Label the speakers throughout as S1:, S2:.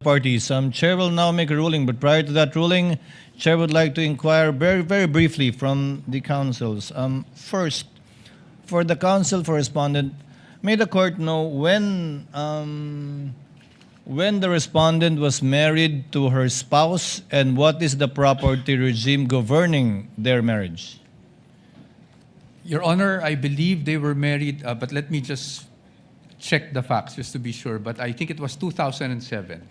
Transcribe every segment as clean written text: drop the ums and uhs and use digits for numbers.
S1: parties. Chair will now make a ruling, but prior to that ruling, Chair would like to inquire very briefly from the councils. First, for the council for respondent, may the court know when the respondent was married to her spouse and what is the property regime governing their marriage?
S2: Your Honor, I believe they were married, but let me just check the facts just to be sure, but I think it was 2007.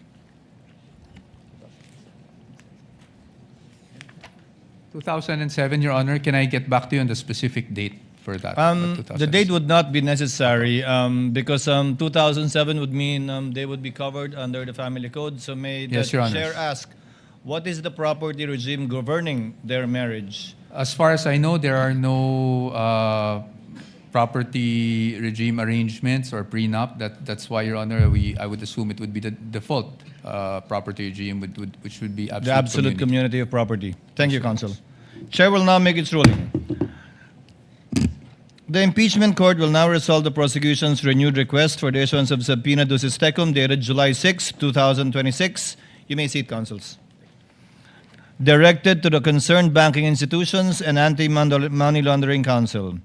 S2: 2007, Your Honor. Can I get back to you on the specific date for that?
S1: The date would not be necessary because 2007 would mean they would be covered under the family code. So may the
S2: Yes, Your Honor.
S1: chair ask, what is the property regime governing their marriage?
S2: As far as I know, there are no property regime arrangements or prenup. That's why, Your Honor, I would assume it would be the default property regime, which would be
S1: The absolute community of property. Thank you, counsel. Chair will now make its ruling. The impeachment court will now resolve the prosecution's renewed request for the issuance of subpoena ducis tecum dated July 6, 2026. You may seat, counsels. Directed to the concerned banking institutions and Anti-Money Laundering Council.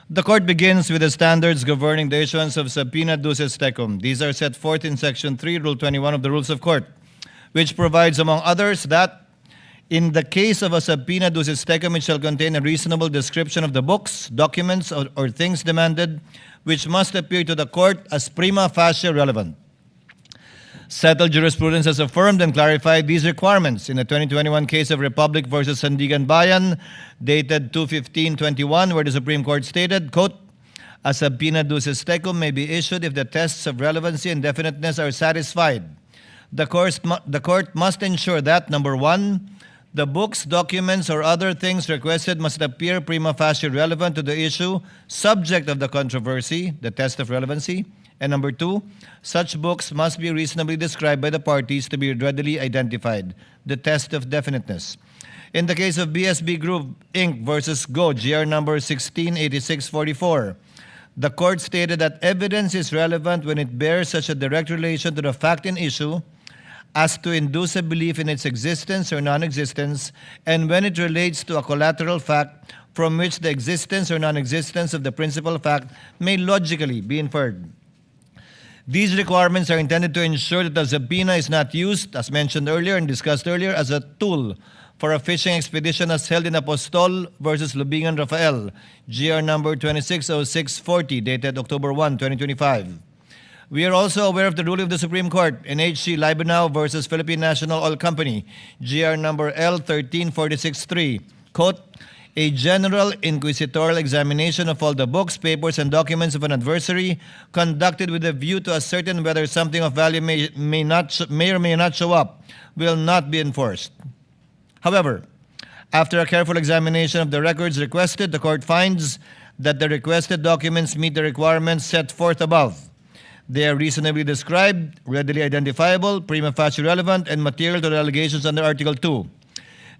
S1: The court begins with the standards governing the issuance of subpoena ducis tecum. These are set forth in Section 3, Rule 21 of the Rules of Court, which provides, among others, that in the case of a subpoena ducis tecum, it shall contain a reasonable description of the books, documents, or things demanded, which must appear to the court as prima facie relevant. Settled jurisprudence has affirmed and clarified these requirements in the 2021 case of Republic versus Sandigan Bayan, dated 2/15/21, where the Supreme Court stated, quote, "A subpoena ducis tecum may be issued if the tests of relevancy and definiteness are satisfied. The court must ensure that, number one, the books, documents, or other things requested must appear prima facie relevant to the issue, subject of the controversy, the test of relevancy. And number two, such books must be reasonably described by the parties to be readily identified, the test of definiteness." In the case of BSB Group, Inc. versus Go, GR number 168644, the court stated that evidence is relevant when it bears such a direct relation to the fact in issue as to induce a belief in its existence or non-existence, and when it relates to a collateral fact from which the existence or non-existence of the principal fact may logically be inferred. These requirements are intended to ensure that the subpoena is not used, as mentioned earlier and discussed earlier, as a tool for a fishing expedition as held in Apostol versus Lubingan Rafael, GR number 260640, dated October 1, 2025. We are also aware of the ruling of the Supreme Court in HC Libanao versus Philippine National Oil Company, GR number L13463, quote, "A general inquisitorial examination of all the books, papers, and documents of an adversary conducted with a view to ascertain whether something of value may or may not show up will not be enforced." However, after a careful examination of the records requested, the court finds that the requested documents meet the requirements set forth above. They are reasonably described, readily identifiable, prima facie relevant, and material to the allegations under Article 2.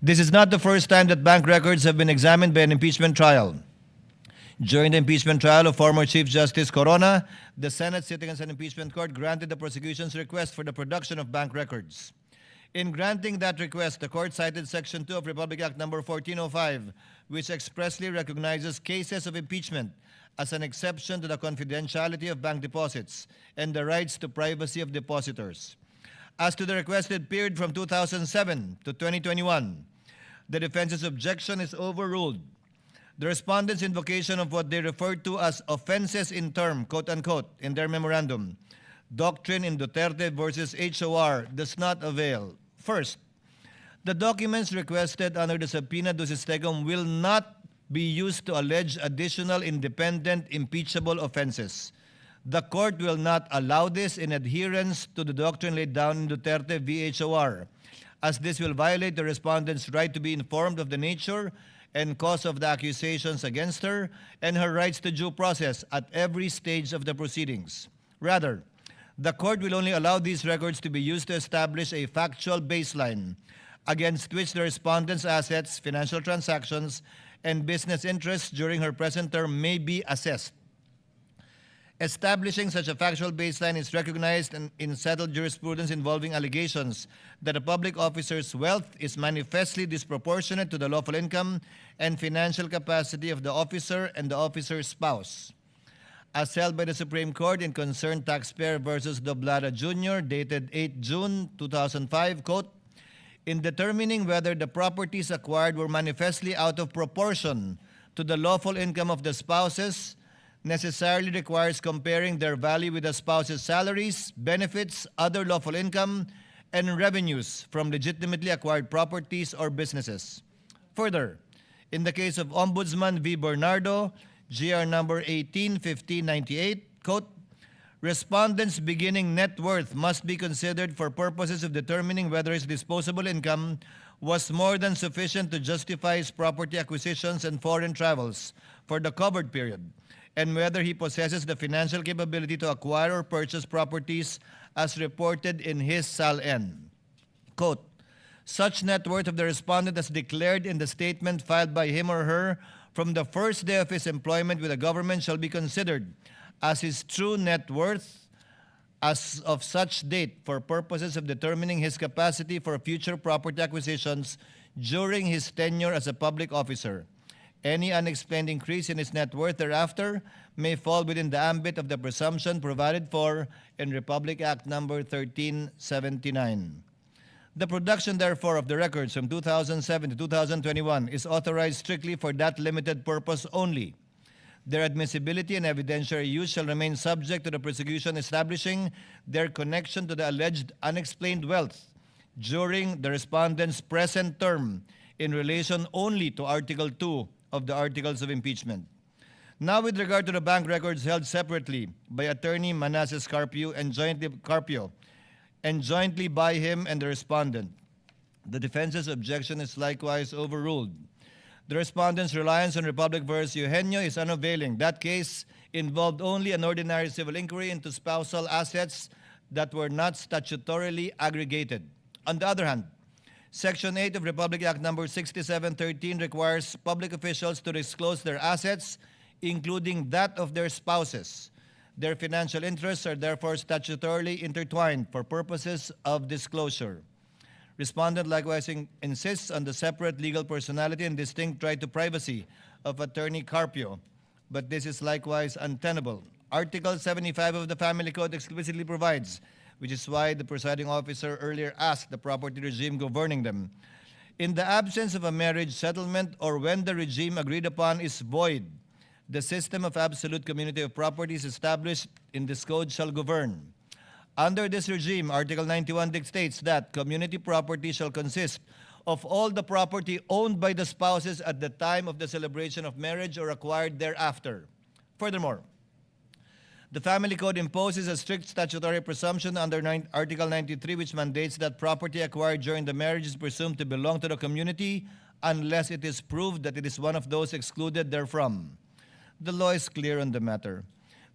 S1: This is not the first time that bank records have been examined by an impeachment trial. During the impeachment trial of former Chief Justice Corona, the Senate, sitting as an impeachment court, granted the prosecution's request for the production of bank records. In granting that request, the court cited Section 2 of Republic Act No. 1405, which expressly recognizes cases of impeachment as an exception to the confidentiality of bank deposits and the rights to privacy of depositors. As to the requested period from 2007 to 2021, the defense's objection is overruled. The respondents' invocation of what they refer to as offenses in term, quote unquote, in their memorandum, doctrine in Duterte versus HOR, does not avail. First, the documents requested under the subpoena ducis tecum will not be used to allege additional independent impeachable offenses. The court will not allow this in adherence to the doctrine laid down in Duterte v. HOR, as this will violate the respondent's right to be informed of the nature and cause of the accusations against her and her rights to due process at every stage of the proceedings. Rather, the court will only allow these records to be used to establish a factual baseline against which the respondent's assets, financial transactions, and business interests during her present term may be assessed. Establishing such a factual baseline is recognized in settled jurisprudence involving allegations that a public officer's wealth is manifestly disproportionate to the lawful income and financial capacity of the officer and the officer's spouse. As held by the Supreme Court in Concerned Taxpayer versus Doblada Jr., dated 8 June 2005, quote, in determining whether the properties acquired were manifestly out of proportion to the lawful income of the spouses necessarily requires comparing their value with the spouse's salaries, benefits, other lawful income, and revenues from legitimately acquired properties or businesses. Further, in the case of Ombudsman V. Bernardo, GR number 18-1598, quote, respondents' beginning net worth must be considered for purposes of determining whether his disposable income was more than sufficient to justify his property acquisitions and foreign travels for the covered period, and whether he possesses the financial capability to acquire or purchase properties as reported in his SAL-N. Quote, such net worth of the respondent as declared in the statement filed by him or her from the first day of his employment with the government shall be considered as his true net worth as of such date for purposes of determining his capacity for future property acquisitions during his tenure as a public officer. Any unexplained increase in his net worth thereafter may fall within the ambit of the presumption provided for in Republic Act number 1379. The production, therefore, of the records from 2007 to 2021 is authorized strictly for that limited purpose only. Their admissibility and evidentiary use shall remain subject to the prosecution establishing their connection to the alleged unexplained wealth during the respondent's present term in relation only to Article 2 of the Articles of Impeachment. Now, with regard to the bank records held separately by Attorney Manasseh Carpio and jointly by him and the respondent, the defense's objection is likewise overruled. The respondent's reliance on Republic v. Eugenio is unavailing. That case involved only an ordinary civil inquiry into spousal assets that were not statutorily aggregated. On the other hand, Section 8 of Republic Act number 6713 requires public officials to disclose their assets, including that of their spouses. Their financial interests are therefore statutorily intertwined for purposes of disclosure. Respondent likewise insists on the separate legal personality and distinct right to privacy of Attorney Carpio, but this is likewise untenable. Article 75 of the Family Code explicitly provides, which is why the presiding officer earlier asked the property regime governing them, in the absence of a marriage settlement or when the regime agreed upon is void, the system of absolute community of properties established in this code shall govern. Under this regime, Article 91 dictates that community property shall consist of all the property owned by the spouses at the time of the celebration of marriage or acquired thereafter. Furthermore, the Family Code imposes a strict statutory presumption under Article 93, which mandates that property acquired during the marriage is presumed to belong to the community unless it is proved that it is one of those excluded therefrom. The law is clear on the matter.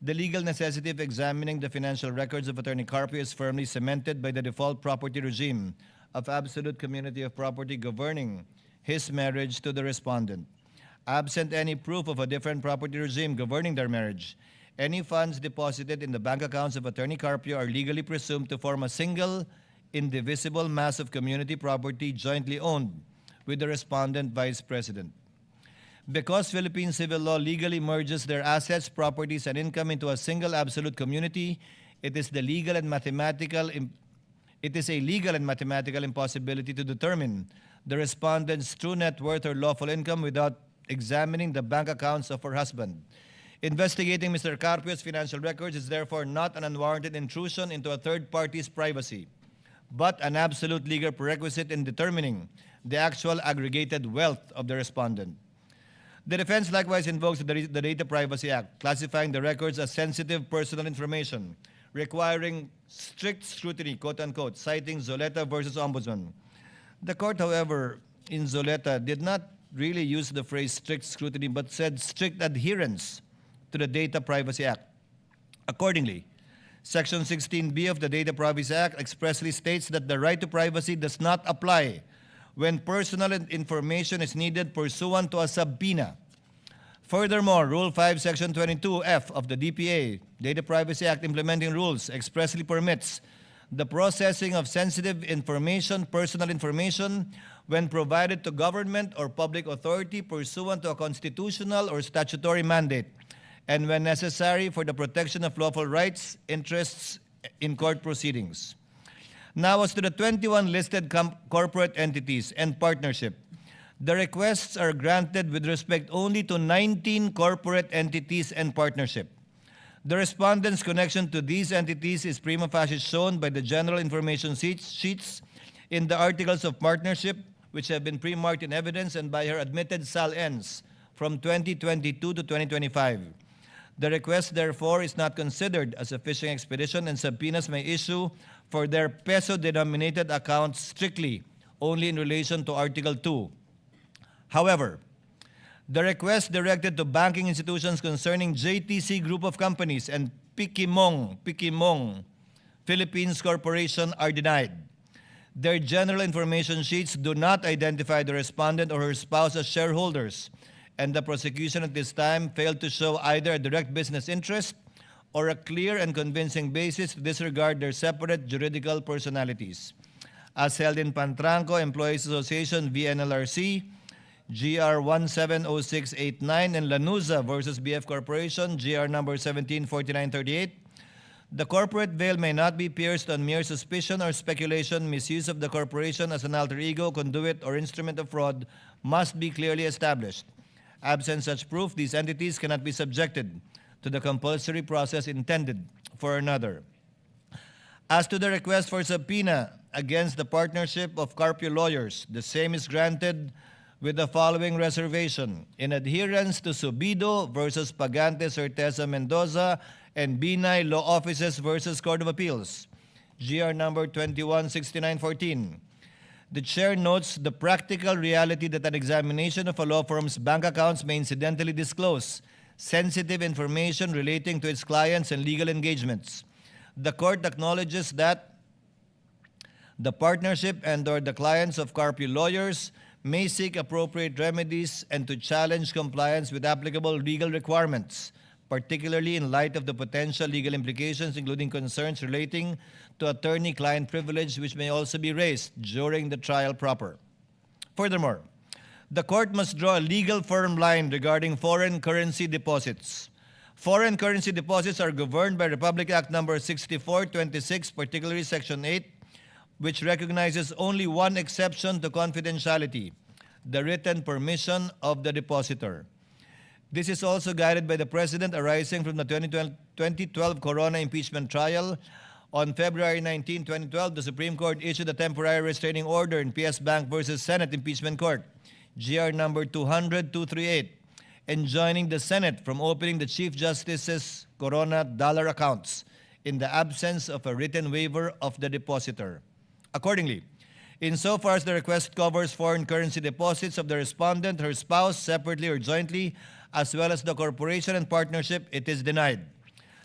S1: The legal necessity of examining the financial records of Attorney Carpio is firmly cemented by the default property regime of absolute community of property governing his marriage to the respondent. Absent any proof of a different property regime governing their marriage, any funds deposited in the bank accounts of Attorney Carpio are legally presumed to form a single, indivisible mass of community property jointly owned with the respondent vice president. Because Philippine civil law legally merges their assets, properties, and income into a single absolute community, it is a legal and mathematical impossibility to determine the respondent's true net worth or lawful income without examining the bank accounts of her husband. Investigating Mr. Carpio's financial records is therefore not an unwarranted intrusion into a third party's privacy, but an absolute legal prerequisite in determining the actual aggregated wealth of the respondent. The defense likewise invokes the Data Privacy Act, classifying the records as sensitive personal information, requiring strict scrutiny, quote-unquote, citing Zoleta versus Ombudsman. The court, however, in Zoleta did not really use the phrase strict scrutiny, but said strict adherence to the Data Privacy Act. Accordingly, Section 16B of the Data Privacy Act expressly states that the right to privacy does not apply when personal information is needed pursuant to a subpoena. Furthermore, Rule 5, Section 22F of the DPA, Data Privacy Act implementing rules, expressly permits the processing of sensitive information, personal information, when provided to government or public authority pursuant to a constitutional or statutory mandate, and when necessary for the protection of lawful rights, interests in court proceedings. Now, as to the 21 listed corporate entities and partnership, the requests are granted with respect only to 19 corporate entities and partnership. The respondent's connection to these entities is prima facie shown by the general information sheets in the articles of partnership, which have been pre-marked in evidence, and by her admitted sal-ens from 2022 to 2025. The request, therefore, is not considered as a fishing expedition, and subpoenas may issue for their peso-denominated accounts strictly only in relation to Article 2. However, the request directed to banking institutions concerning JTC Group of Companies and Pikimong Philippines Corporation are denied. Their general information sheets do not identify the respondent or her spouse as shareholders, and the prosecution at this time failed to show either a direct business interest or a clear and convincing basis to disregard their separate juridical personalities. As held in Pantranco Employees Association v. NLRC, GR 170689, and Lanuza versus BF Corporation, GR number 174938, the corporate veil may not be pierced on mere suspicion or speculation. Misuse of the corporation as an alter ego, conduit, or instrument of fraud must be clearly established. Absent such proof, these entities cannot be subjected to the compulsory process intended for another. As to the request for subpoena against the partnership of Carpio Lawyers, the same is granted with the following reservation: in adherence to Subido versus Pagante Certeza Mendoza and Binay Law Offices versus Court of Appeals, GR number 216914. The chair notes the practical reality that an examination of a law firm's bank accounts may incidentally disclose sensitive information relating to its clients and legal engagements. The court acknowledges that the partnership and/or the clients of Carpio Lawyers may seek appropriate remedies and to challenge compliance with applicable legal requirements, particularly in light of the potential legal implications, including concerns relating to attorney-client privilege, which may also be raised during the trial proper. Furthermore, the court must draw a legal firm line regarding foreign currency deposits. Foreign currency deposits are governed by Republic Act number 6426, particularly Section 8, which recognizes only one exception to confidentiality: the written permission of the depositor. This is also guided by the President, arising from the 2012 Corona impeachment trial. On February 19, 2012, the Supreme Court issued a temporary restraining order in PS Bank versus Senate Impeachment Court, GR number 200-238, enjoining the Senate from opening the Chief Justice's Corona dollar accounts in the absence of a written waiver of the depositor. Accordingly, insofar as the request covers foreign currency deposits of the respondent, her spouse, separately or jointly, as well as the corporation and partnership, it is denied.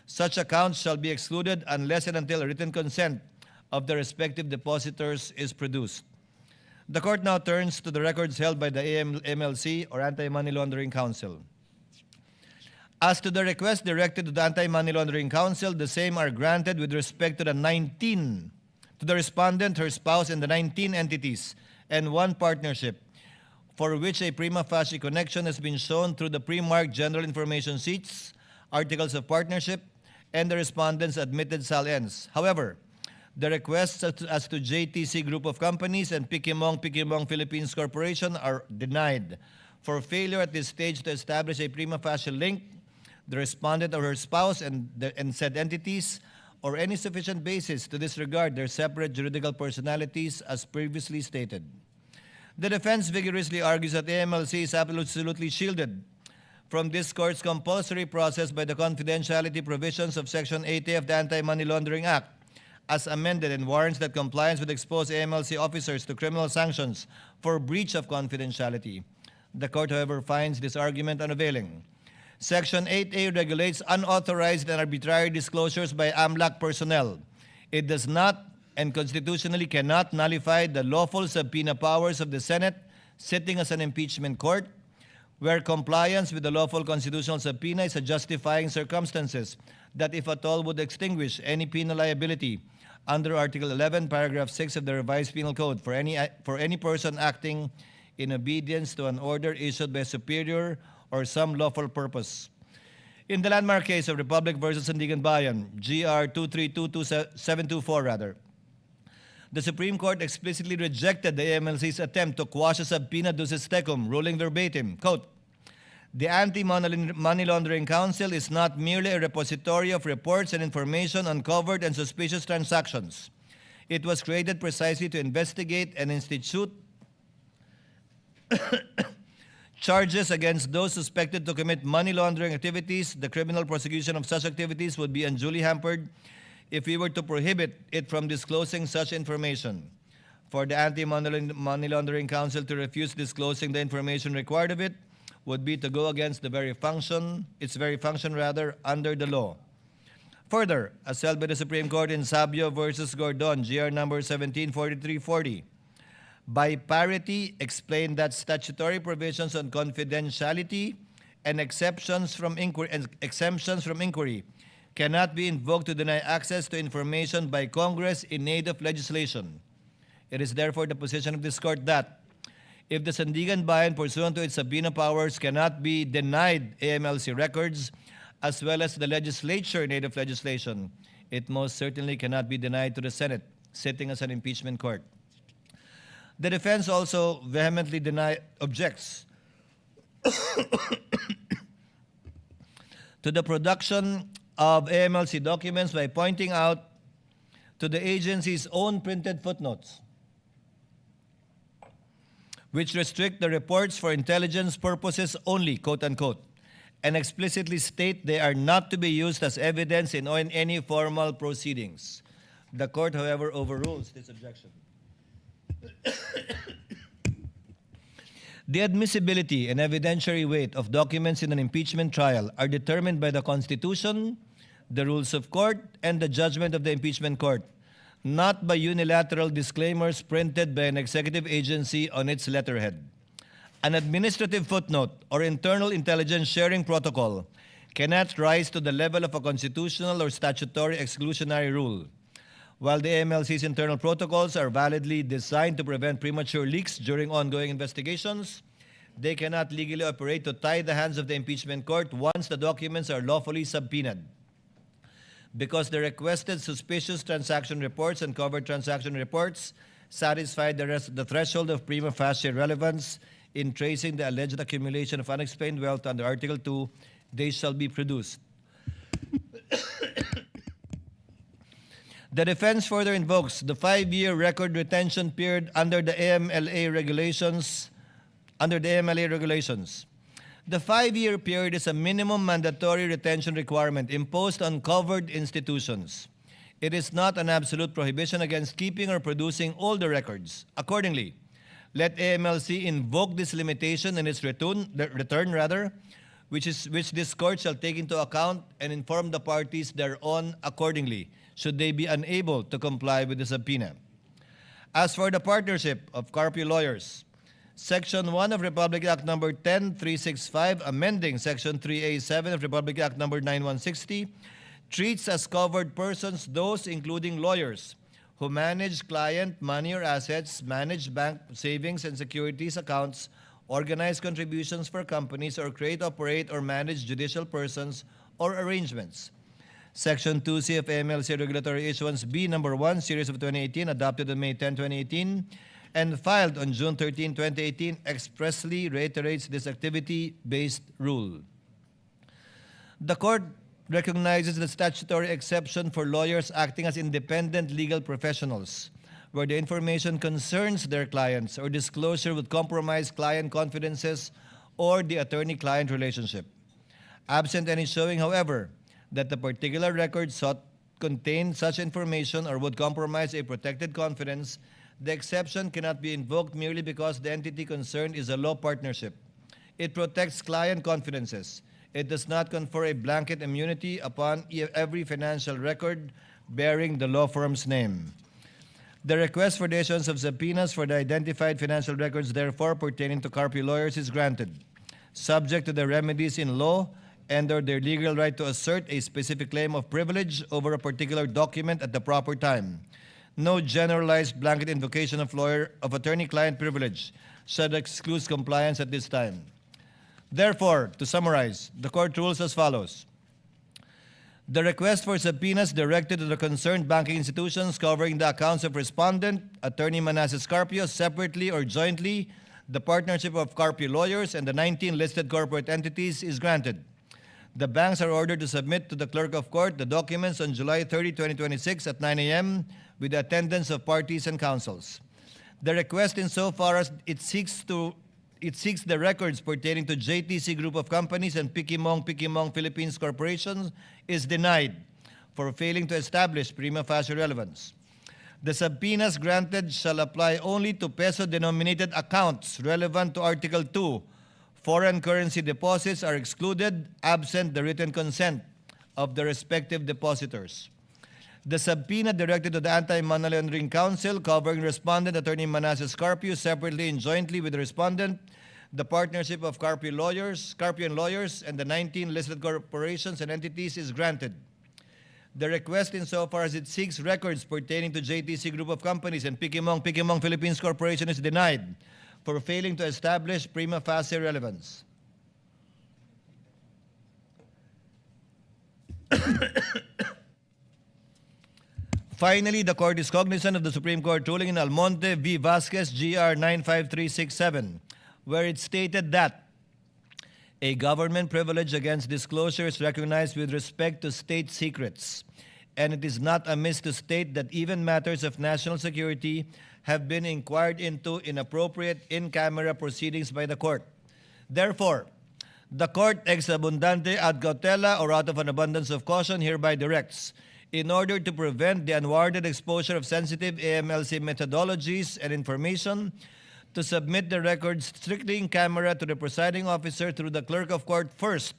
S1: Such accounts shall be excluded unless and until a written consent of the respective depositors is produced. The court now turns to the records held by the AMLC, or Anti-Money Laundering Council. As to the request directed to the Anti-Money Laundering Council, the same are granted with respect to the respondent, her spouse, and the 19 entities and one partnership for which a prima facie connection has been shown through the pre-marked general information sheets, articles of partnership, and the respondent's admitted sal-ens. However, the requests as to JTC Group of Companies and Pikimong Philippines Corporation are denied for failure at this stage to establish a prima facie link, the respondent or her spouse and said entities, or any sufficient basis to disregard their separate juridical personalities as previously stated. The defense vigorously argues that AMLC is absolutely shielded from this court's compulsory process by the confidentiality provisions of Section 80 of the Anti-Money Laundering Act, as amended, and warrants that compliance would expose AMLC officers to criminal sanctions for breach of confidentiality. The court, however, finds this argument unavailing. Section 8A regulates unauthorized and arbitrary disclosures by AMLAC personnel. It does not and constitutionally cannot nullify the lawful subpoena powers of the Senate sitting as an impeachment court, where compliance with the lawful constitutional subpoena is a justifying circumstances that, if at all, would extinguish any penal liability under Article 11, Paragraph 6 of the Revised Penal Code for any person acting in obedience to an order issued by a superior or some lawful purpose. In the landmark case of Republic versus Sandigan Bayan, GR 2322724, the Supreme Court explicitly rejected the AMLC's attempt to quash a subpoena ducis tecum, ruling verbatim, quote, "The Anti-Money Laundering Council is not merely a repository of reports and information on covered and suspicious transactions. It was created precisely to investigate and institute charges against those suspected to commit money laundering activities. The criminal prosecution of such activities would be unduly hampered if we were to prohibit it from disclosing such information. For the Anti-Money Laundering Council to refuse disclosing the information required of it would be to go against its very function under the law." Further, as held by the Supreme Court in Sabio versus Gordon, GR number 174340, by parity explained that statutory provisions on confidentiality and exemptions from inquiry cannot be invoked to deny access to information by Congress in aid of legislation. It is therefore the position of this court that if the Sandigan Bayan, pursuant to its subpoena powers, cannot be denied AMLC records as well as the legislature in aid of legislation, it most certainly cannot be denied to the Senate, sitting as an impeachment court. The defense also vehemently objects to the production of AMLC documents by pointing out to the agency's own printed footnotes, which restrict the reports for intelligence purposes only, quote unquote, and explicitly state they are not to be used as evidence in any formal proceedings. The court, however, overrules this objection. The admissibility and evidentiary weight of documents in an impeachment trial are determined by the Constitution, the rules of court, and the judgment of the impeachment court, not by unilateral disclaimers printed by an executive agency on its letterhead. An administrative footnote or internal intelligence sharing protocol cannot rise to the level of a constitutional or statutory exclusionary rule. While the AMLC's internal protocols are validly designed to prevent premature leaks during ongoing investigations, they cannot legally operate to tie the hands of the impeachment court once the documents are lawfully subpoenaed. Because the requested suspicious transaction reports and covered transaction reports satisfy the threshold of prima facie relevance in tracing the alleged accumulation of unexplained wealth under Article 2, they shall be produced. The defense further invokes the 5-year record retention period under the AMLA regulations. The 5-year period is a minimum mandatory retention requirement imposed on covered institutions. It is not an absolute prohibition against keeping or producing all the records. Accordingly, let AMLC invoke this limitation in its return, which this court shall take into account and inform the parties thereon accordingly, should they be unable to comply with the subpoena. As for the partnership of Carpio lawyers, Section 1 of Republic Act No. 10365, amending Section 3A7 of Republic Act No. 9160, treats as covered persons those, including lawyers, who manage client money or assets, manage bank savings and securities accounts, organize contributions for companies, or create, operate, or manage judicial persons or arrangements. Section 2C of AMLC Regulatory Issuance B No. 1, Series of 2018, adopted on May 10, 2018, and filed on June 13, 2018, expressly reiterates this activity-based rule. The court recognizes the statutory exception for lawyers acting as independent legal professionals, where the information concerns their clients or disclosure would compromise client confidences or the attorney-client relationship. Absent any showing, however, that the particular record sought contained such information or would compromise a protected confidence, the exception cannot be invoked merely because the entity concerned is a law partnership. It protects client confidences. It does not confer a blanket immunity upon every financial record bearing the law firm's name. The request for the issuance of subpoenas for the identified financial records, therefore, pertaining to Carpio lawyers is granted. subject to the remedies in law and/or their legal right to assert a specific claim of privilege over a particular document at the proper time. No generalized blanket invocation of attorney-client privilege should exclude compliance at this time. Therefore, to summarize, the court rules as follows. The request for subpoenas directed to the concerned banking institutions covering the accounts of respondent, Attorney Manasseh Carpio, separately or jointly, the partnership of Carpio lawyers, and the 19 listed corporate entities is granted. The banks are ordered to submit to the clerk of court the documents on July 30, 2026 at 9 a.m. with the attendance of parties and counsels. The request insofar as it seeks the records pertaining to JTC Group of Companies and Pikimong Philippines Corporation is denied for failing to establish prima facie relevance. The subpoenas granted shall apply only to peso-denominated accounts relevant to Article 2. Foreign currency deposits are excluded absent the written consent of the respective depositors. The subpoena directed to the Anti-Money Laundering Council covering respondent Attorney Manasseh Carpio separately and jointly with the respondent, the partnership of Carpio and lawyers, and the 19 listed corporations and entities is granted. The request insofar as it seeks records pertaining to JTC Group of Companies and Pikimong Philippines Corporation is denied for failing to establish prima facie relevance. Finally, the court is cognizant of the Supreme Court ruling in Almonte v. Vasquez, GR 95367, where it stated that a government privilege against disclosure is recognized with respect to state secrets, and it is not amiss to state that even matters of national security have been inquired into in appropriate in-camera proceedings by the court. Therefore, the court ex abundante ad cautela or out of an abundance of caution hereby directs, in order to prevent the unwarranted exposure of sensitive AMLC methodologies and information, to submit the records strictly in camera to the presiding officer through the clerk of court first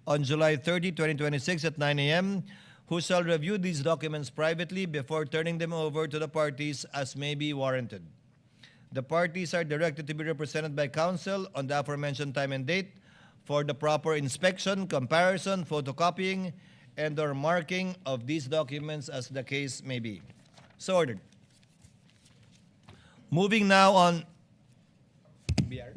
S1: on July 30, 2026 at 9 a.m., who shall review these documents privately before turning them over to the parties as may be warranted. The parties are directed to be represented by counsel on the aforementioned time and date for the proper inspection, comparison, photocopying, and/or marking of these documents as the case may be. So ordered. Moving now on. BIR.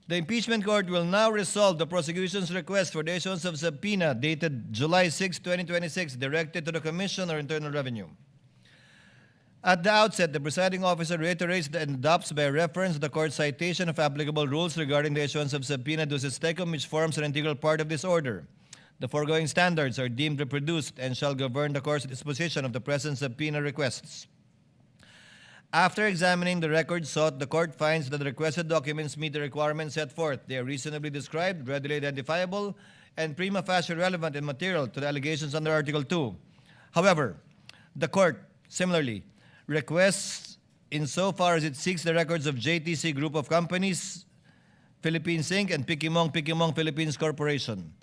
S1: The impeachment court will now resolve the prosecution's request for the issuance of subpoena dated July 6, 2026, directed to the Commission or Internal Revenue. At the outset, the presiding officer reiterates and adopts by reference the court's citation of applicable rules regarding the issuance of subpoena ducis tecum, which forms an integral part of this order. The foregoing standards are deemed reproduced and shall govern the court's disposition of the present subpoena requests. After examining the records sought, the court finds that the requested documents meet the requirements set forth. They are reasonably described, readily identifiable, and prima facie relevant and material to the allegations under Article 2. However, the court, similarly, requests insofar as it seeks the records of JTC Group of Companies, Philippines Inc., and Pikimong Philippines Corporation.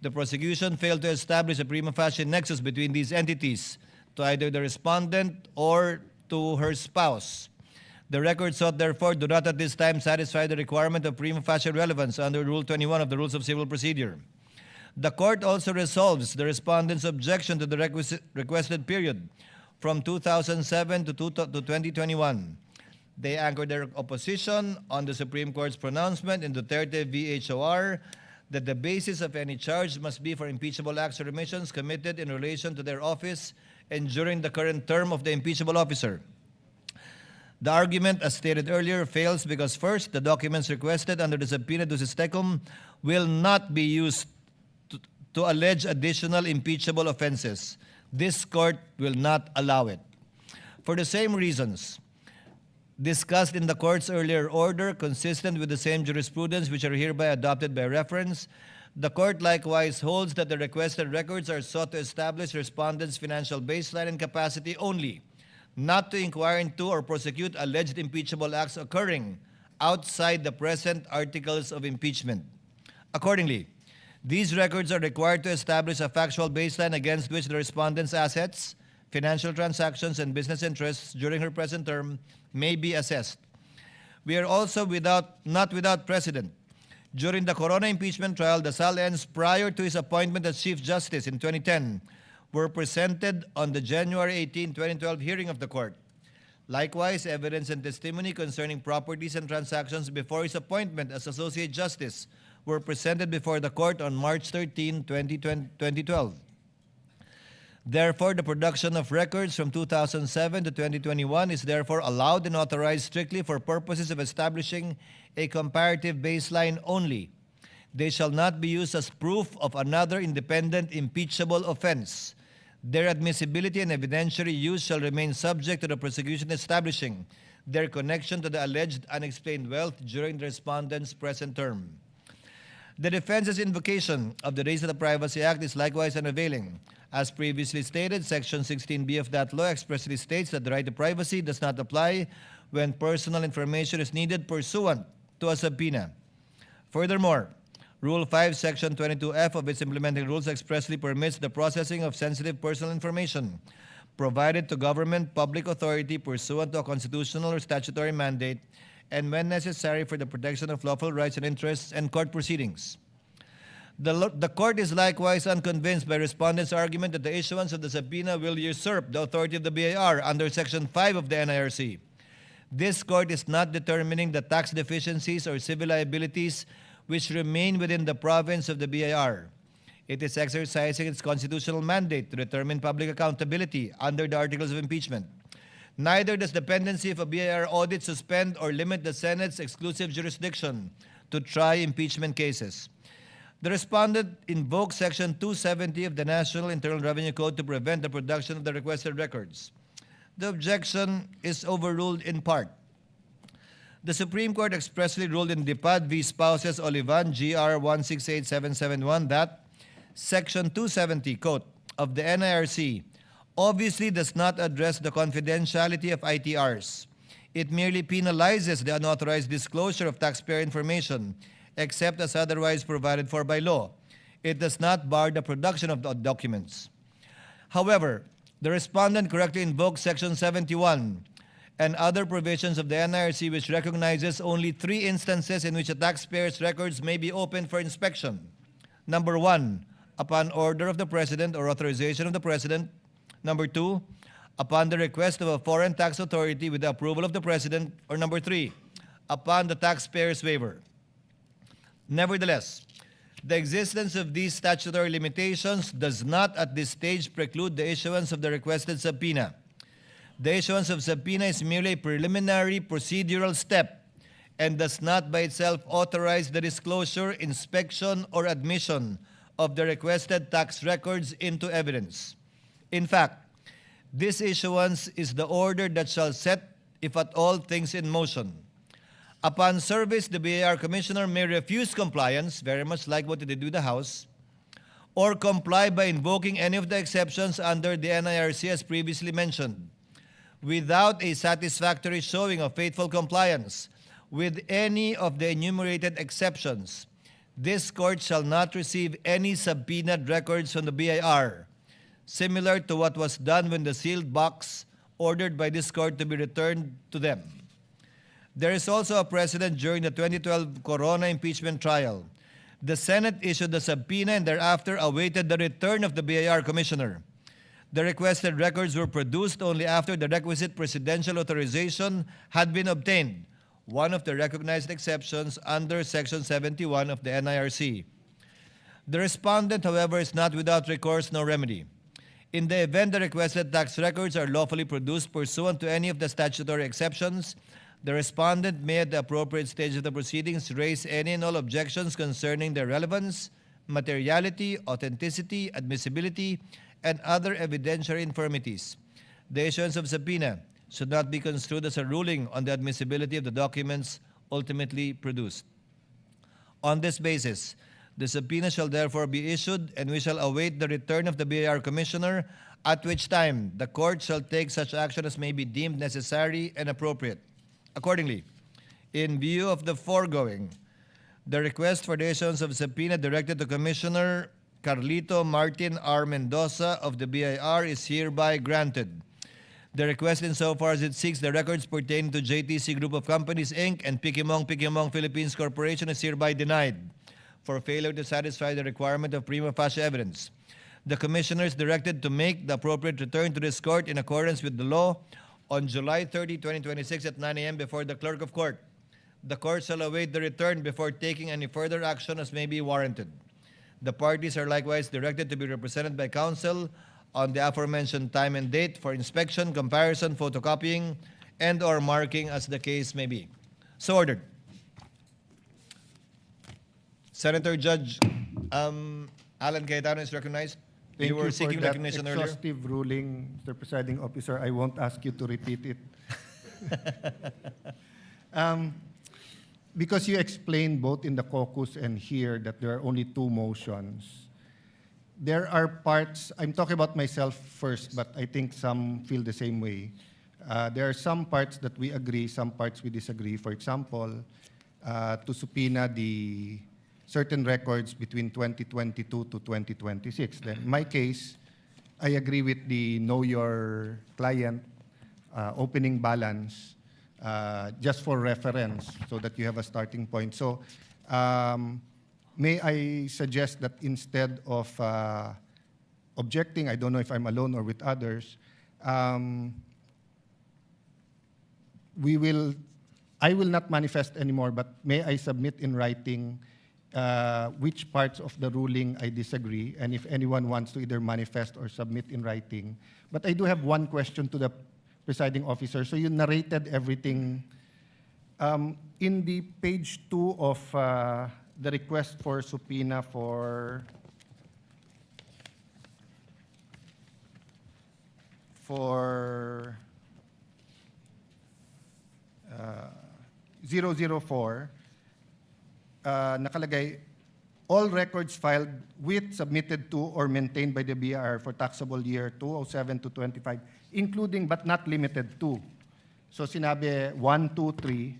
S1: The prosecution failed to establish a prima facie nexus between these entities to either the respondent or to her spouse. The records sought, therefore, do not at this time satisfy the requirement of prima facie relevance under Rule 21 of the Rules of Civil Procedure. The court also resolves the respondent's objection to the requested period from 2007 to 2021. They anchored their opposition on the Supreme Court's pronouncement in Duterte v. HOR that the basis of any charge must be for impeachable acts or omissions committed in relation to their office and during the current term of the impeachable officer. The argument, as stated earlier, fails because first, the documents requested under the subpoena ducis tecum will not be used to allege additional impeachable offenses. This court will not allow it. For the same reasons discussed in the court's earlier order, consistent with the same jurisprudence which are hereby adopted by reference, the court likewise holds that the requested records are sought to establish respondents' financial baseline and capacity only, not to inquire into or prosecute alleged impeachable acts occurring outside the present articles of impeachment. Accordingly, these records are required to establish a factual baseline against which the respondent's assets, financial transactions, and business interests during her present term may be assessed. We are also not without precedent. During the Corona impeachment trial, the SAL-Ns prior to his appointment as Chief Justice in 2010 were presented on the January 18, 2012 hearing of the court. Likewise, evidence and testimony concerning properties and transactions before his appointment as Associate Justice were presented before the court on March 13, 2012. Therefore, the production of records from 2007 to 2021 is therefore allowed and authorized strictly for purposes of establishing a comparative baseline only. They shall not be used as proof of another independent impeachable offense. Their admissibility and evidentiary use shall remain subject to the prosecution establishing their connection to the alleged unexplained wealth during the respondent's present term. The defense's invocation of the Race to the Privacy Act is likewise unavailing. As previously stated, Section 16B of that law expressly states that the right to privacy does not apply when personal information is needed pursuant to a subpoena. Furthermore, Rule 5, Section 22F of its implementing rules expressly permits the processing of sensitive personal information provided to government public authority pursuant to a constitutional or statutory mandate and when necessary for the protection of lawful rights and interests and court proceedings. The court is likewise unconvinced by respondents' argument that the issuance of the subpoena will usurp the authority of the BIR under Section 5 of the NIRC. This court is not determining the tax deficiencies or civil liabilities which remain within the province of the BIR. It is exercising its constitutional mandate to determine public accountability under the Articles of Impeachment. Neither does dependency of a BIR audit suspend or limit the Senate's exclusive jurisdiction to try impeachment cases. The respondent invokes Section 270 of the National Internal Revenue Code to prevent the production of the requested records. The objection is overruled in part. The Supreme Court expressly ruled in Dipad v. Spouses Olivan, GR 168771, that Section 270, quote, of the NIRC obviously does not address the confidentiality of ITRs. It merely penalizes the unauthorized disclosure of taxpayer information, except as otherwise provided for by law. It does not bar the production of the documents. However, the respondent correctly invokes Section 71 and other provisions of the NIRC which recognizes only 3 instances in which a taxpayer's records may be opened for inspection. Number 1, upon order of the President or authorization of the President. Number 2, upon the request of a foreign tax authority with the approval of the President. Or number 3, upon the taxpayer's waiver. Nevertheless, the existence of these statutory limitations does not at this stage preclude the issuance of the requested subpoena. The issuance of subpoena is merely a preliminary procedural step and does not by itself authorize the disclosure, inspection, or admission of the requested tax records into evidence. In fact, this issuance is the order that shall set, if at all, things in motion. Upon service, the BIR Commissioner may refuse compliance, very much like what they did with the House, or comply by invoking any of the exceptions under the NIRC as previously mentioned, without a satisfactory showing of faithful compliance with any of the enumerated exceptions. This court shall not receive any subpoenaed records from the BIR, similar to what was done when the sealed box ordered by this court to be returned to them. There is also a precedent during the 2012 Corona impeachment trial. The Senate issued the subpoena and thereafter awaited the return of the BIR Commissioner. The requested records were produced only after the requisite presidential authorization had been obtained, one of the recognized exceptions under Section 71 of the NIRC. The respondent, however, is not without recourse nor remedy. In the event the requested tax records are lawfully produced pursuant to any of the statutory exceptions, the respondent may at the appropriate stage of the proceedings raise any and all objections concerning their relevance, materiality, authenticity, admissibility, and other evidentiary infirmities. The issuance of subpoena should not be construed as a ruling on the admissibility of the documents ultimately produced. On this basis, the subpoena shall therefore be issued, and we shall await the return of the BIR Commissioner, at which time the court shall take such action as may be deemed necessary and appropriate. Accordingly, in view of the foregoing, the request for the issuance of subpoena directed to Commissioner Carlito Martin R. Mendoza of the BIR is hereby granted. The request insofar as it seeks the records pertaining to JTC Group of Companies, Inc. and Pikimong Philippines Corporation is hereby denied for failure to satisfy the requirement of prima facie evidence. The Commissioner is directed to make the appropriate return to this court in accordance with the law on July 30, 2026 at 9 a.m. before the Clerk of Court. The court shall await the return before taking any further action as may be warranted. The parties are likewise directed to be represented by counsel on the aforementioned time and date for inspection, comparison, photocopying, and or marking as the case may be. So ordered. Senator Judge Alan Cayetano is recognized.
S3: Thank
S1: you were
S3: for
S1: seeking
S3: that
S1: recognition earlier.
S3: exhaustive ruling, Mr. Presiding Officer. I won't ask you to repeat it. Because you explained both in the caucus and here that there are only two motions. There are parts, I'm talking about myself first, but I think some feel the same way. There are some parts that we agree, some parts we disagree. For example, to subpoena the certain records between 2022 to 2026. Then in my case, I agree with the know your client opening balance just for reference so that you have a starting point. So may I suggest that instead of objecting, I don't know if I'm alone or with others, I will not manifest anymore, but may I submit in writing which parts of the ruling I disagree, and if anyone wants to either manifest or submit in writing. But I do have one question to the presiding officer. So you narrated everything. In the page 2 of the request for subpoena for 004, nakalagay, all records filed with, submitted to, or maintained by the BIR for taxable year 2007 to 25, including but not limited to. So sinabi 1, 2, 3,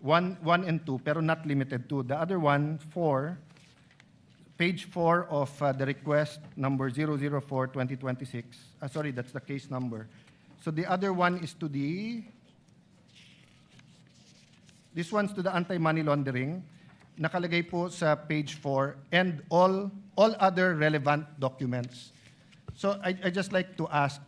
S3: 1 and 2, pero not limited to. The other one, 4, page 4 of the request number 004-2026. Sorry, that's the case number. So the other one is to the, this one's to the anti-money laundering. Nakalagay po sa page 4, and all other relevant documents. So I just like to ask,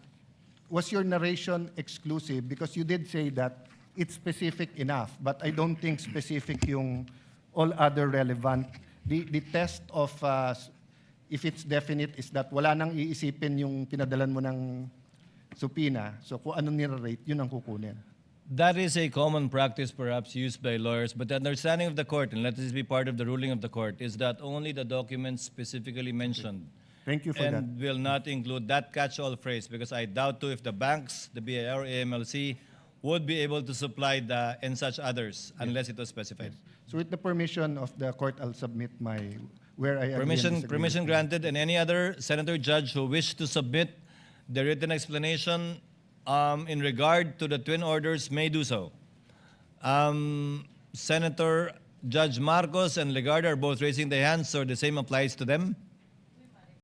S3: was your narration exclusive? Because you did say that it's specific enough, but I don't think specific yung all other relevant. The test of if it's definite is that wala nang iisipin yung pinadalan mo ng subpoena. So kung anong nire-rate, yun ang kukunin.
S1: That is a common practice perhaps used by lawyers, but the understanding of the court, and let this be part of the ruling of the court, is that only the documents specifically mentioned
S3: Thank you for
S1: and will not include that catch-all phrase, because I doubt too if the banks, the BIR or AMLC would be able to supply the and such others unless it was specified.
S3: So with the permission of the court, I'll submit my, where I agree and disagree.
S1: Permission granted, and any other senator judge who wish to submit the written explanation in regard to the twin orders may do so. Senator Judge Marcos and Legarda are both raising their hands, so the same applies to them.